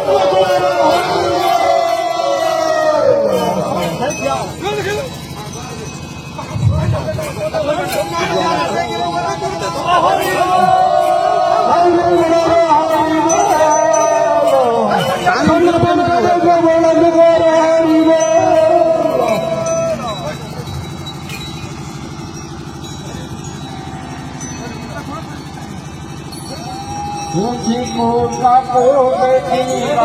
Hãy subscribe cho kênh Ghiền Mì Gõ để không bỏ lỡ những video hấp dẫn.